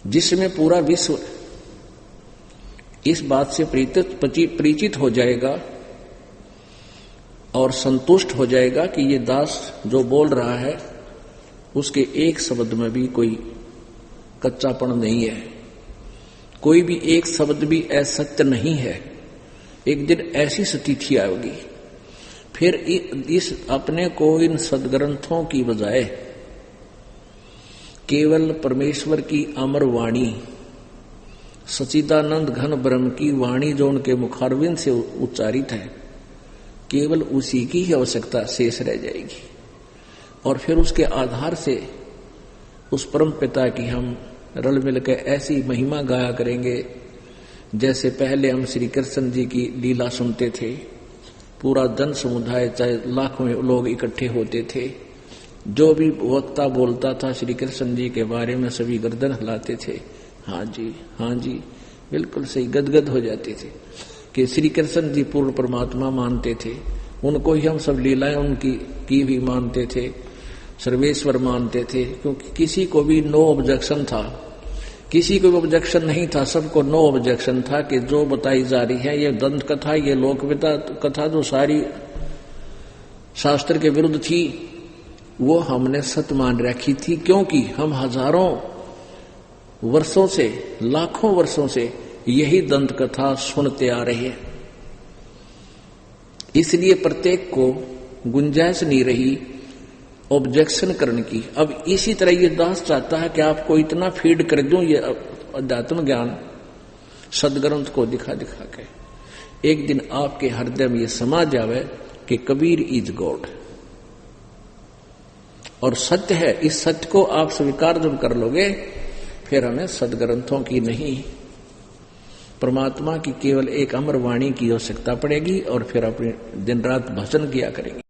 जिसमें पूरा विश्व इस बात से परिचित हो जाएगा और संतुष्ट हो जाएगा कि ये दास जो बोल रहा है उसके एक शब्द में भी कोई कच्चापन नहीं है, कोई भी एक शब्द भी असत्य नहीं है। एक दिन ऐसी स्थिति आएगी, फिर इस अपने को इन सदग्रंथों की बजाय केवल परमेश्वर की अमर वाणी, सच्चिदानंद घन ब्रह्म की वाणी जो उनके मुखारविंद से उच्चारित है, केवल उसी की ही आवश्यकता शेष रह जाएगी। और फिर उसके आधार से उस परम पिता की हम रल मिलकर ऐसी महिमा गाया करेंगे जैसे पहले हम श्री कृष्ण जी की लीला सुनते थे। पूरा जन समुदाय, चाहे लाखों लोग इकट्ठे होते थे, जो भी वक्ता बोलता था श्री कृष्ण जी के बारे में सभी गर्दन हिलाते थे, हाँ जी हाँ जी, बिल्कुल सही, गदगद हो जाते थे कि श्री कृष्ण जी पूर्ण परमात्मा मानते थे। उनको ही हम सब लीलाएं उनकी की भी मानते थे, सर्वेश्वर मानते थे, क्योंकि किसी को भी नो ऑब्जेक्शन था, किसी को भी ऑब्जेक्शन नहीं था, सबको नो ऑब्जेक्शन था कि जो बताई जा रही है ये दंत कथा, ये लोक कथा जो सारी शास्त्र के विरुद्ध थी, वो हमने सत्य मान रखी थी। क्योंकि हम हजारों वर्षों से, लाखों वर्षों से यही दंत कथा सुनते आ रहे हैं, इसलिए प्रत्येक को गुंजाइश नहीं रही ऑब्जेक्शन करने की। अब इसी तरह ये दास चाहता है कि आपको इतना फीड कर दूं ये अध्यात्म ज्ञान सदग्रंथ को दिखा दिखा के, एक दिन आपके हृदय में ये समा जावे कि कबीर इज गॉड और सत्य है। इस सत्य को आप स्वीकार जब कर लोगे, फिर हमें सदग्रंथों की नहीं, परमात्मा की केवल एक अमर वाणी की आवश्यकता पड़ेगी और फिर अपने दिन रात भजन किया करेंगे।